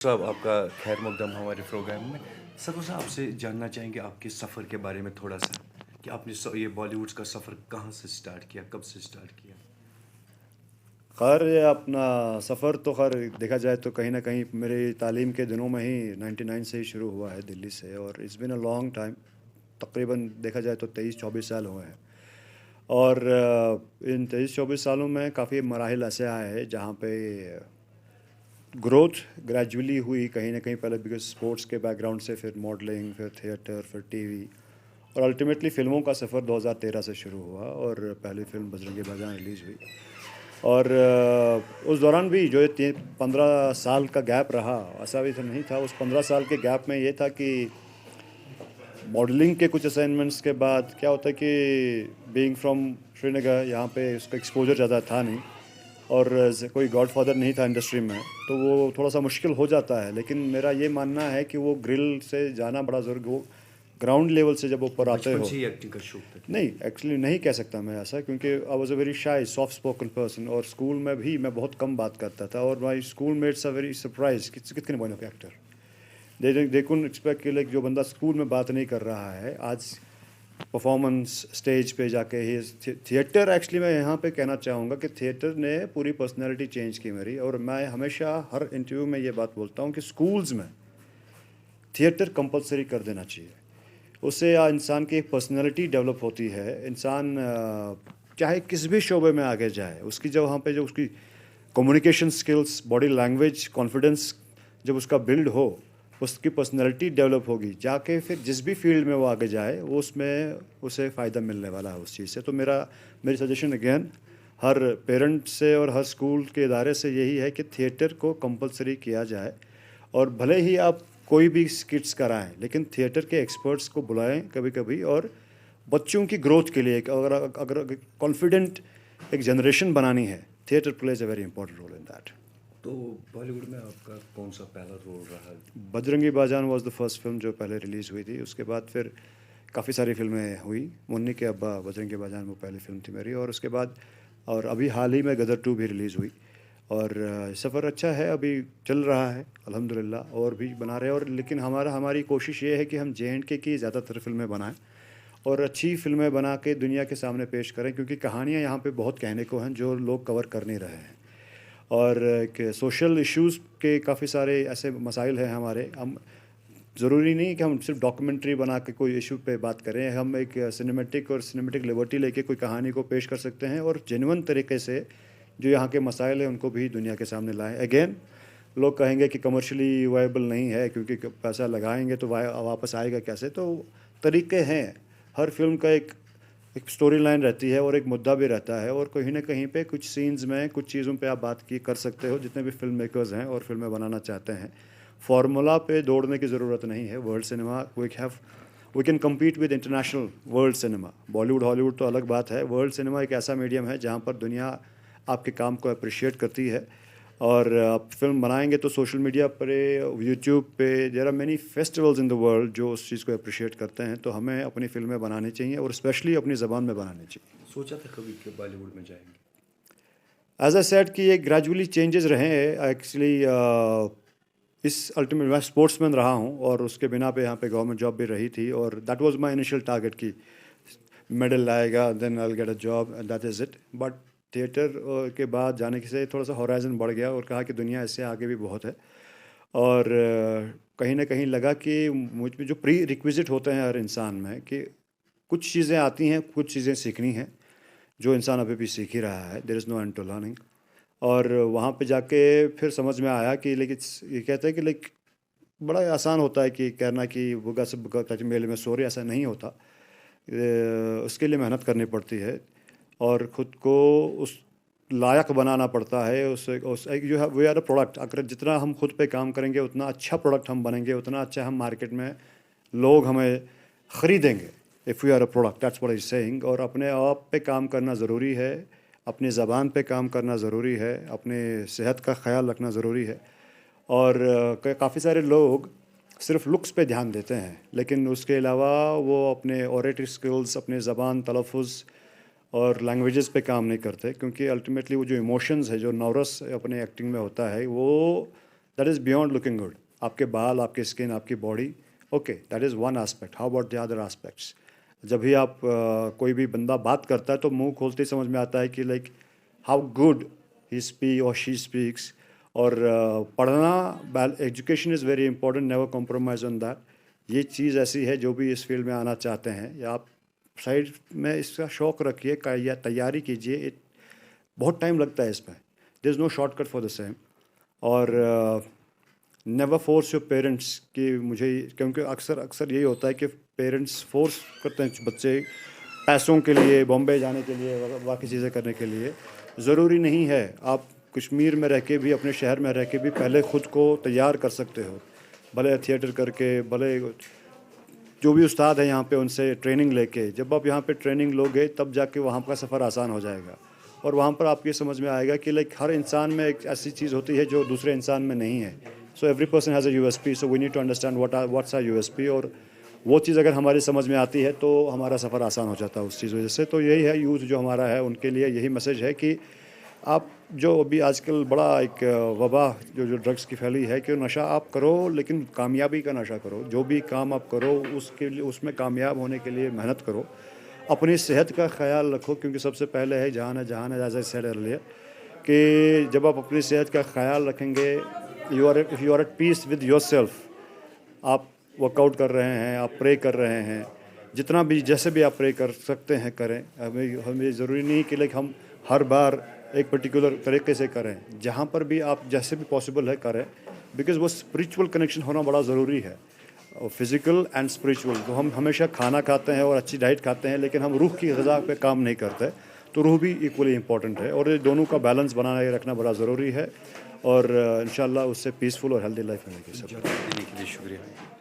साहब आपका खैर मकदम हमारे प्रोग्राम में। सर साहब आपसे जानना चाहेंगे आपके सफ़र के बारे में थोड़ा सा कि आपने ये बॉलीवुड का सफ़र कहाँ से स्टार्ट किया, कब से स्टार्ट किया। खैर ये अपना सफ़र तो खैर देखा जाए तो कहीं ना कहीं मेरी तालीम के दिनों में ही 99 से ही शुरू हुआ है दिल्ली से, और it's been a long time. तकरीबन देखा जाए तो 23-24 साल हुए हैं। और इन 23-24 सालों में काफ़ी मराहिल ऐसे आए हैं जहाँ पे ग्रोथ ग्रेजुअली हुई कहीं ना कहीं। पहले बिकॉज स्पोर्ट्स के बैकग्राउंड से, फिर मॉडलिंग, फिर थिएटर, फिर टीवी, और अल्टीमेटली फ़िल्मों का सफ़र 2013 से शुरू हुआ और पहली फ़िल्म बजरंगी भाईजान रिलीज़ हुई। और उस दौरान भी जो ये 15 साल का गैप रहा, ऐसा भी तो नहीं था। उस 15 साल के गैप में ये था कि मॉडलिंग के कुछ असाइनमेंट्स के बाद क्या होता है कि बीइंग फ्रॉम श्रीनगर, यहाँ पे उसका एक्सपोजर ज़्यादा था नहीं, और कोई गॉडफादर नहीं था इंडस्ट्री में, तो वो थोड़ा सा मुश्किल हो जाता है। लेकिन मेरा ये मानना है कि वो ग्रिल से जाना बड़ा ज़रूरी, वो ग्राउंड लेवल से जब ऊपर आते बचपन हो। से ही एक्टिंग का शौक था। नहीं, एक्चुअली नहीं कह सकता मैं ऐसा, क्योंकि I was a very shy soft spoken person, और स्कूल में भी मैं बहुत कम बात करता था, और my schoolmates are very surprise कितने बनो के एक्टर। दे कुडंट एक्सपेक्ट कि लाइक जो बंदा स्कूल में बात नहीं कर रहा है आज परफॉर्मेंस स्टेज पे जाके ही थिएटर। एक्चुअली मैं यहाँ पे कहना चाहूँगा कि थिएटर ने पूरी पर्सनैलिटी चेंज की मेरी, और मैं हमेशा हर इंटरव्यू में ये बात बोलता हूँ कि स्कूल्स में थिएटर कंपलसरी कर देना चाहिए। उससे इंसान की एक पर्सनैलिटी डेवलप होती है। इंसान चाहे किस भी शोबे में आगे जाए, उसकी जो वहाँ पे जो उसकी communication skills, body language, confidence जब उसका बिल्ड हो, उसकी पर्सनैलिटी डेवलप होगी, जाके फिर जिस भी फील्ड में वो आगे जाए वो उसमें उसे फ़ायदा मिलने वाला है उस चीज़ से। तो मेरी सजेशन अगेन हर पेरेंट से और हर स्कूल के इदारे से यही है कि थिएटर को कंपलसरी किया जाए। और भले ही आप कोई भी स्किट्स कराएं, लेकिन थिएटर के एक्सपर्ट्स को बुलाएं कभी कभी, और बच्चों की ग्रोथ के लिए अगर अगर कॉन्फिडेंट एक जनरेशन बनानी है, theatre plays a very important role in that. तो बॉलीवुड में आपका कौन सा पहला रोल रहा। बजरंगी भाईजान वाज द फर्स्ट फिल्म जो पहले रिलीज़ हुई थी। उसके बाद फिर काफ़ी सारी फिल्में हुई। मुन्नी के अब्बा बजरंगी भाईजान वो पहली फिल्म थी मेरी, और उसके बाद और अभी हाल ही में गदर 2 भी रिलीज़ हुई। और सफ़र अच्छा है, अभी चल रहा है अल्हम्दुलिल्लाह, और भी बना रहे हैं। और लेकिन हमारी कोशिश ये है कि हम जे.एंड.के की ज़्यादातर फिल्में बनाएं, और अच्छी फिल्में बना के दुनिया के सामने पेश करें, क्योंकि कहानियाँ यहाँ पे बहुत कहने को हैं जो लोग कवर कर नहीं रहे हैं। और कि सोशल इश्यूज़ के काफ़ी सारे ऐसे मसाइल हैं हमारे। हम ज़रूरी नहीं कि हम सिर्फ डॉक्यूमेंट्री बना के कोई इशू पे बात करें। हम एक सिनेमेटिक लिबर्टी लेके कोई कहानी को पेश कर सकते हैं, और जेन्युइन तरीके से जो यहाँ के मसाइल हैं उनको भी दुनिया के सामने लाएं। अगेन लोग कहेंगे कि कमर्शियली वायबल नहीं है, क्योंकि पैसा लगाएंगे तो वापस आएगा कैसे। तो तरीके हैं, हर फिल्म का एक स्टोरी लाइन रहती है और एक मुद्दा भी रहता है, और कहीं ना कहीं पे कुछ सीन्स में कुछ चीज़ों पे आप बात की कर सकते हो, जितने भी फिल्म मेकर्स हैं और फिल्में बनाना चाहते हैं। फार्मूला पे दौड़ने की ज़रूरत नहीं है। World cinema we can compete with international world cinema. Bollywood Hollywood तो अलग बात है, वर्ल्ड सिनेमा एक ऐसा मीडियम है जहाँ पर दुनिया आपके काम को अप्रिशिएट करती है। और आप फिल्म बनाएंगे तो सोशल मीडिया पर, यूट्यूब पे, there are many festivals in the world जो उस चीज़ को अप्रिशिएट करते हैं। तो हमें अपनी फिल्में बनानी चाहिए, और स्पेशली अपनी ज़बान में बनानी चाहिए। सोचा था कभी कि बॉलीवुड में जाएंगे। एज अ सेट कि ये ग्रेजुअली चेंजेस रहे हैं एक्चुअली। इस अल्टीमेट मैं स्पोर्ट्समैन रहा हूँ, और उसके बिना पे यहाँ पे गवर्नमेंट जॉब भी रही थी, और that was my initial target कि मेडल लाएगा then I will get a job and that is it. But theatre के बाद जाने से थोड़ा सा होराइजन बढ़ गया, और कहा कि दुनिया इससे आगे भी बहुत है। और कहीं ना कहीं लगा कि मुझ में जो प्री रिक्विजिट होते हैं हर इंसान में, कि कुछ चीज़ें आती हैं, कुछ चीज़ें सीखनी हैं, जो इंसान अभी भी सीख ही रहा है। There is no end to learning. और वहाँ पे जाके फिर समझ में आया कि लेकिन ये कहते हैं कि लाइक बड़ा आसान होता है कि कहना कि बुगा से बुगा कच मेले में सोरे, ऐसा नहीं होता। उसके लिए मेहनत करनी पड़ती है, और ख़ुद को उस लायक बनाना पड़ता है। उस you have we are a product. अगर जितना हम खुद पे काम करेंगे उतना अच्छा प्रोडक्ट हम बनेंगे, उतना अच्छा हम मार्केट में लोग हमें ख़रीदेंगे। If we are a product, that's what I saying. और अपने आप पे काम करना ज़रूरी है, अपनी ज़बान पे काम करना ज़रूरी है, अपने सेहत का ख्याल रखना ज़रूरी है। और काफ़ी सारे लोग सिर्फ लुक्स पे ध्यान देते हैं, लेकिन उसके अलावा वो अपने ऑरेटरी स्किल्स, अपने ज़बान तलफ़ुज़ और लैंग्वेजेस पे काम नहीं करते, क्योंकि अल्टीमेटली वो जो इमोशंस है, जो नौरस अपने एक्टिंग में होता है, वो that is beyond looking good. आपके बाल, आपकी स्किन, आपकी body, okay, that is one aspect. How about the other aspects? जब भी आप कोई भी बंदा बात करता है तो मुंह खोलते ही समझ में आता है कि like how good he speak और शी स्पीक्स. और पढ़ना, education is very important, never compromise on that. ये चीज़ ऐसी है, जो भी इस फील्ड में आना चाहते हैं या आप साइड में इसका शौक़ रखिए या तैयारी कीजिए. बहुत टाइम लगता है इसमें. There is no shortcut for the same. और नेवर फोर्स योर पेरेंट्स कि मुझे, क्योंकि अक्सर यही होता है कि पेरेंट्स फोर्स करते हैं बच्चे पैसों के लिए, बॉम्बे जाने के लिए, बाकी चीज़ें करने के लिए. ज़रूरी नहीं है. आप कश्मीर में रह के भी, अपने शहर में रह के भी पहले ख़ुद को तैयार कर सकते हो, भले थिएटर करके, भले जो भी उस्ताद हैं यहाँ पे उनसे ट्रेनिंग लेके. जब आप यहाँ पे ट्रेनिंग लोगे तब जाके वहाँ का सफ़र आसान हो जाएगा. और वहाँ पर आपको ये समझ में आएगा कि लाइक हर इंसान में एक ऐसी चीज़ होती है जो दूसरे इंसान में नहीं है. So every person has a USP. So we need to understand what's are USP. और वो चीज़ अगर हमारी समझ में आती है तो हमारा सफ़र आसान हो जाता है उस चीज़ वजह से. तो यही है, यूथ जो हमारा है उनके लिए यही मैसेज है कि आप जो अभी आजकल बड़ा एक वबा जो ड्रग्स की फैली है कि नशा आप करो, लेकिन कामयाबी का नशा करो. जो भी काम आप करो उसके लिए, उसमें कामयाब होने के लिए मेहनत करो. अपनी सेहत का ख्याल रखो, क्योंकि सबसे पहले है जहान है जहान है, एज आई सेड अर्लियर, कि जब आप अपनी सेहत का ख्याल रखेंगे, if you are at peace with yourself. आप वर्कआउट कर रहे हैं, आप प्रे कर रहे हैं, जितना भी जैसे भी आप प्रे कर सकते हैं करें. हमें ज़रूरी नहीं कि लाइक हम हर बार एक पर्टिकुलर तरीके से करें. जहाँ पर भी आप जैसे भी पॉसिबल है करें, बिकॉज़ वो स्पिरिचुअल कनेक्शन होना बड़ा ज़रूरी है, फिज़िकल एंड स्पिरिचुअल. तो हम हमेशा खाना खाते हैं और अच्छी डाइट खाते हैं, लेकिन हम रूह की ग़िज़ा पे काम नहीं करते. तो रूह भी इक्वली इम्पॉर्टेंट है, और ये दोनों का बैलेंस बनाए रखना बड़ा ज़रूरी है. और इंशाल्लाह उससे पीसफुल और हेल्दी लाइफ मिलेगी. सब जानकारी देने के लिए शुक्रिया.